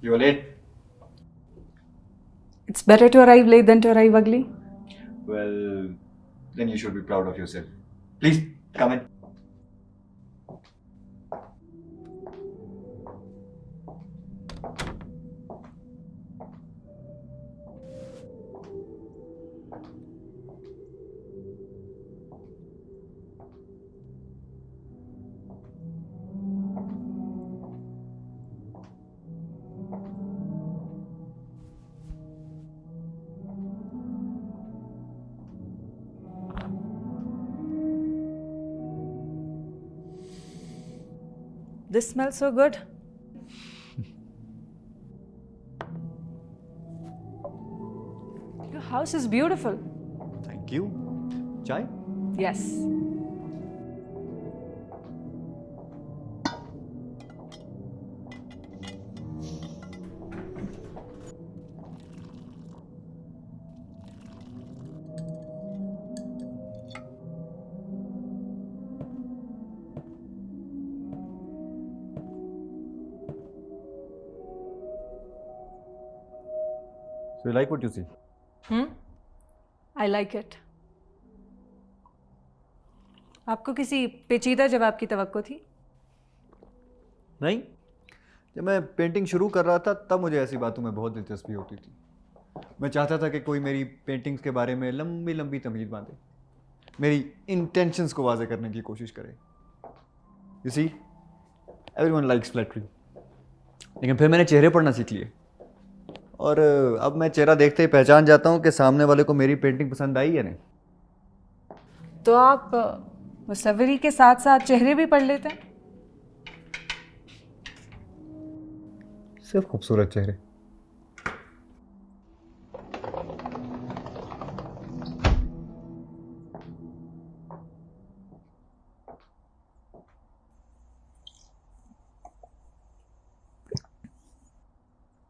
You were late. It's better to arrive late than to arrive ugly. Well, then you should be proud of yourself. Please come in. This smells so good. Your house is beautiful. Thank you. Chai? Yes. So you like what you see? Hmm? I like it. आपको किसी पेचीदा जवाब की तवक्को थी? नहीं, जब मैं painting शुरू कर रहा था तब मुझे ऐसी बातों में बहुत दिलचस्पी होती थी। मैं चाहता था कि कोई मेरी पेंटिंग्स के बारे में लंबी लंबी तमरीर बांधे, मेरी इंटेंशंस को वाजे करने की कोशिश करे। You see, everyone likes flattery. लेकिन फिर मैंने चेहरे पढ़ना सीख लिए और अब मैं चेहरा देखते ही पहचान जाता हूँ कि सामने वाले को मेरी पेंटिंग पसंद आई या नहीं। तो आप मुसव्वरी के साथ साथ चेहरे भी पढ़ लेते हैं? सिर्फ खूबसूरत चेहरे।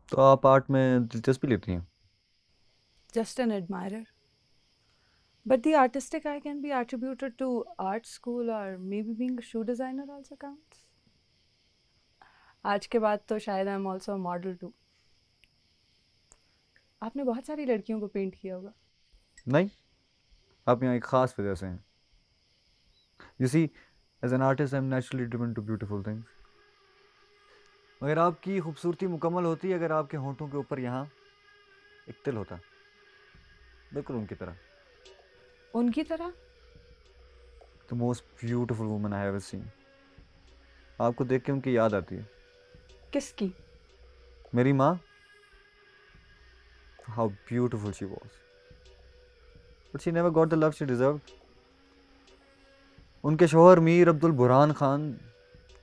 तो आप आर्ट में दिलचस्पी लेती हैं? Just an admirer. But the artistic eye can be attributed to art school or maybe being a shoe designer also counts. आज के बाद तो शायद I am also model too. आपने बहुत सारी लड़कियों को पेंट किया होगा। नहीं, आप यहाँ एक ख़ास वजह से हैं। You see, as an artist I am naturally driven to beautiful things. मगर आपकी खूबसूरती मुकम्मल होती अगर आपके होंठों के ऊपर यहाँ एक तिल होता, बिल्कुल उनकी तरह। उनकी तरह? The most beautiful woman I have seen. आपको देख के उनकी याद आती है। किसकी? मेरी माँ। How beautiful she was, but she never got the love she deserved. उनके शोहर मीर अब्दुल बुरहान खान,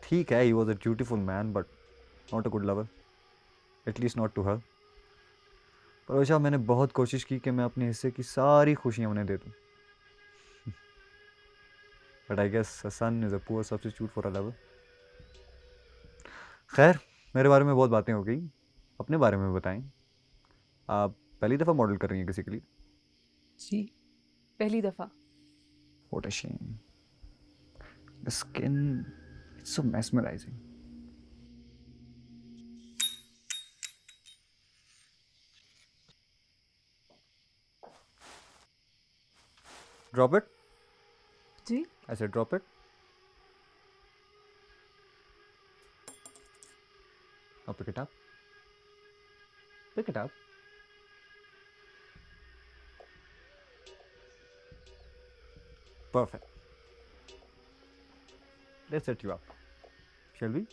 ठीक है, he was a beautiful man but not a good lover, at least not to her. पर वैसा मैंने बहुत कोशिश की कि मैं अपने हिस्से की सारी खुशियाँ उन्हें दे दूँ, but I guess a son is a poor substitute for a lover. खैर, मेरे बारे में बहुत बातें हो गई, अपने बारे में बताएं। आप पहली दफ़ा मॉडल कर रही हैं किसी के लिए? जी, पहली दफा। What a shame. The skin, it's so mesmerizing. Drop it. Ji? I said drop it. Now pick it up. Pick it up. Perfect. Let's set you up. Shall we?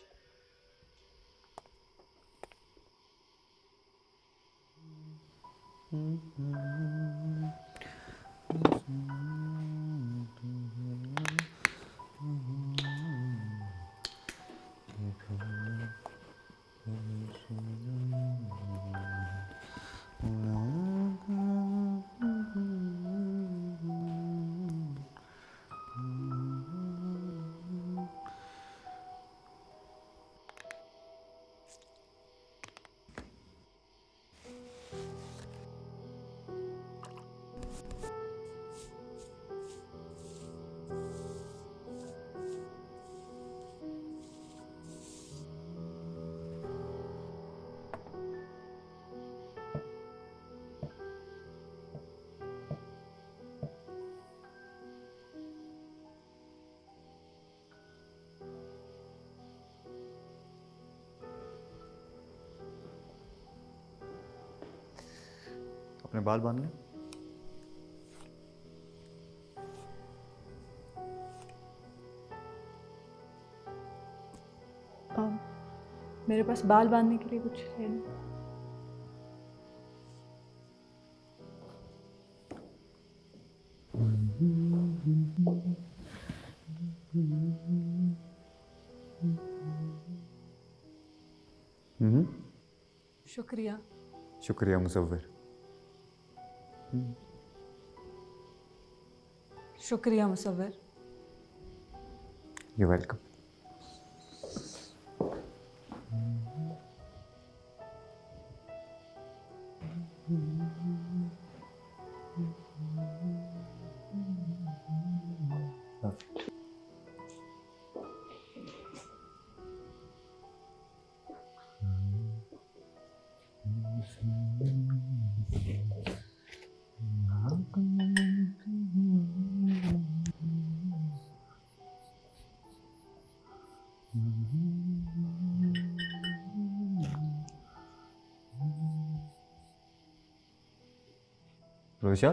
अपने बाल बांध लें। मेरे पास बाल बांधने के लिए कुछ है नहीं। शुक्रिया। शुक्रिया मुसव्विर। शुक्रिया मुसव्विर। You welcome. रोशा,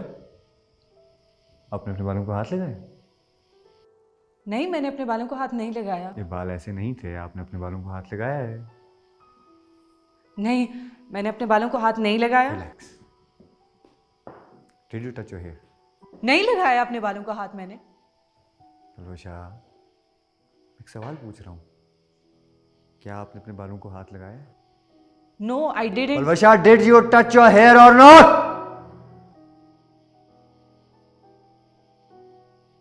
आपने अपने बालों को हाथ लगाए? नहीं, मैंने अपने बालों को हाथ नहीं लगाया। ये बाल ऐसे नहीं थे, आपने अपने बालों को हाथ लगाया है। नहीं, मैंने अपने बालों को हाथ नहीं लगाया। Relax. Did you touch your hair? नहीं लगाया अपने बालों को हाथ मैंने। रोशा, एक सवाल पूछ रहा हूँ, क्या आपने अपने बालों को हाथ लगाया है? No, I didn't. Palwasha, did you touch your hair or not?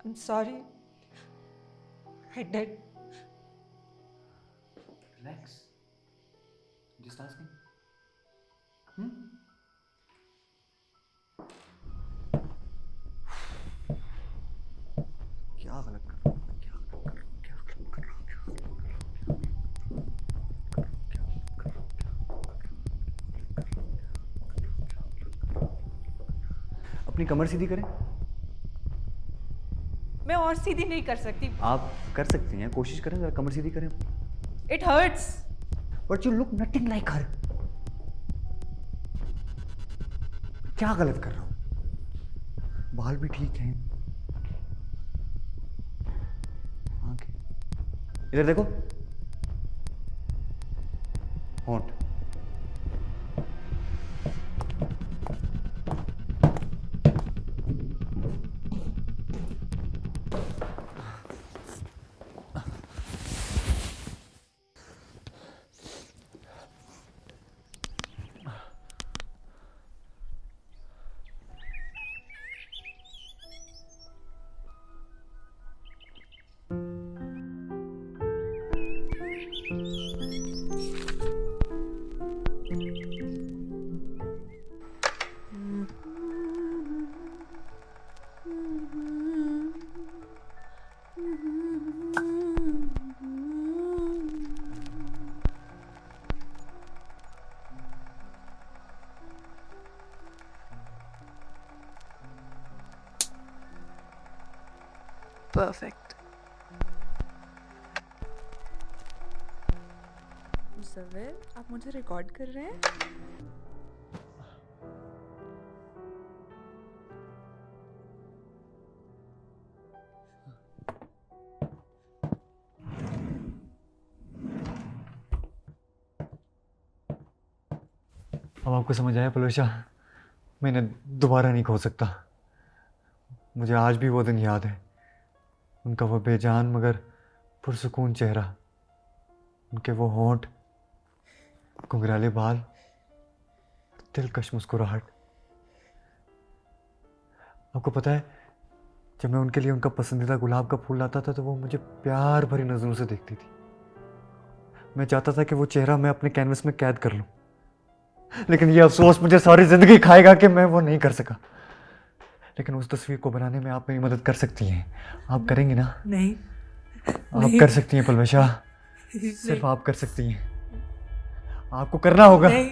I'm sorry. I did. Relax. Just asking. क्या गलत कर रहा हूँ? क्या गलत कर रहा हूँ? क्या गलत कर रहा हूँ? अपनी कमर सीधी करें। मैं और सीधी नहीं कर सकती। आप कर सकती हैं, कोशिश करें, जरा कमर सीधी करें। It hurts. But you look nothing like her. क्या गलत कर रहा हूँ? बाल भी ठीक हैं। आंखें इधर देखो। होंठ। Perfect. मुसव्विर, आप मुझे रिकॉर्ड कर रहे हैं? अब आपको समझ आया पलवशा, मैं इन्हें दोबारा नहीं खो सकता। मुझे आज भी वो दिन याद है, उनका वो बेजान मगर पुरसुकून चेहरा, उनके वो होंठ, घुंघराले बाल, दिलकश मुस्कुराहट। आपको पता है, जब मैं उनके लिए उनका पसंदीदा गुलाब का फूल लाता था तो वो मुझे प्यार भरी नज़रों से देखती थी। मैं चाहता था कि वो चेहरा मैं अपने कैनवस में कैद कर लूं, लेकिन ये अफसोस मुझे सारी जिंदगी खाएगा कि मैं वो नहीं कर सका। लेकिन उस तस्वीर को बनाने में आप मेरी मदद कर सकती हैं। आप करेंगी ना? नहीं। आप कर सकती हैं पलवशा, सिर्फ आप कर सकती हैं। आपको करना होगा। नहीं,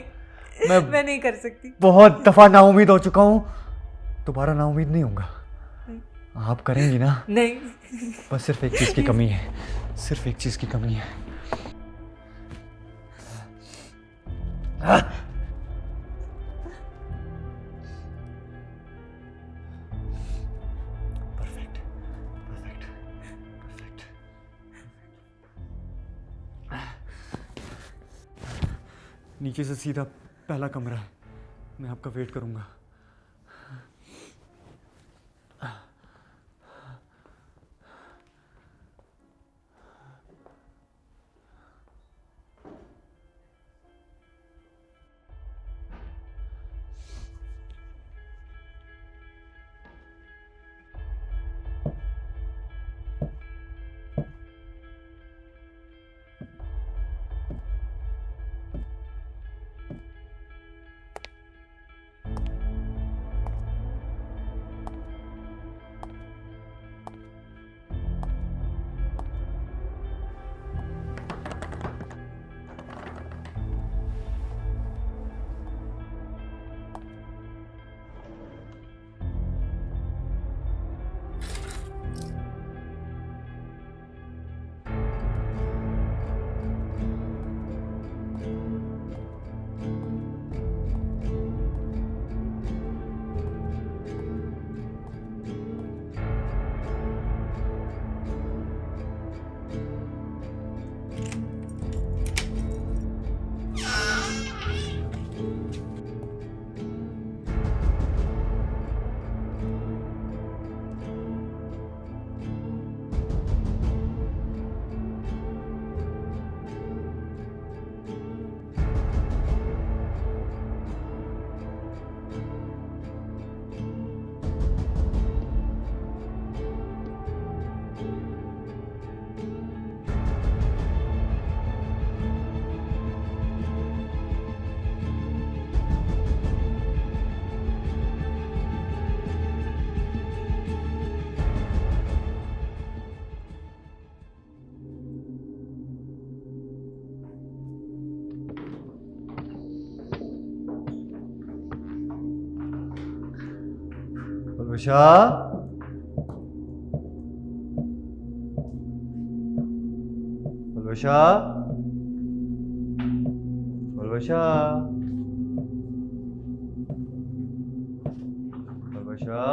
मैं नहीं कर सकती। बहुत दफा नाउम्मीद हो चुका हूँ, दोबारा नाउम्मीद नहीं होऊंगा। आप करेंगी ना? नहीं। बस सिर्फ एक चीज की कमी है, सिर्फ एक चीज की कमी है। नीचे से सीधा पहला कमरा है, मैं आपका वेट करूंगा। Usha, Usha, Usha, Usha.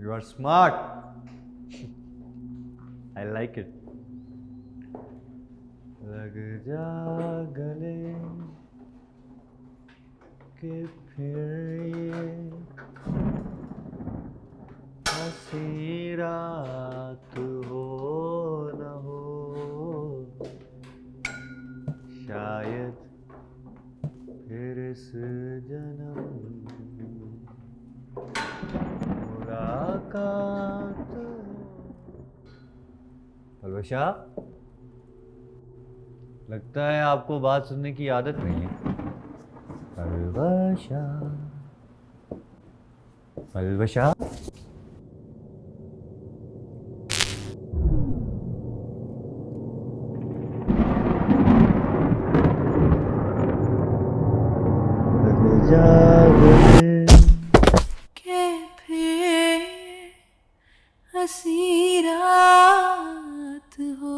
You are smart. I like it. लग जा गले के फिर ये हंसी रात हो न हो, शायद फिर इस जन्म मुलाकात। अलविशा, लगता है आपको बात सुनने की आदत नहीं है। अलविशा, अलविशा। लग जा गले के फिर हंसी रात हो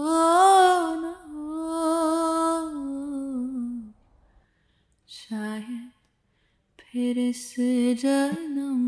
न हो, शायद फिर इस जन्म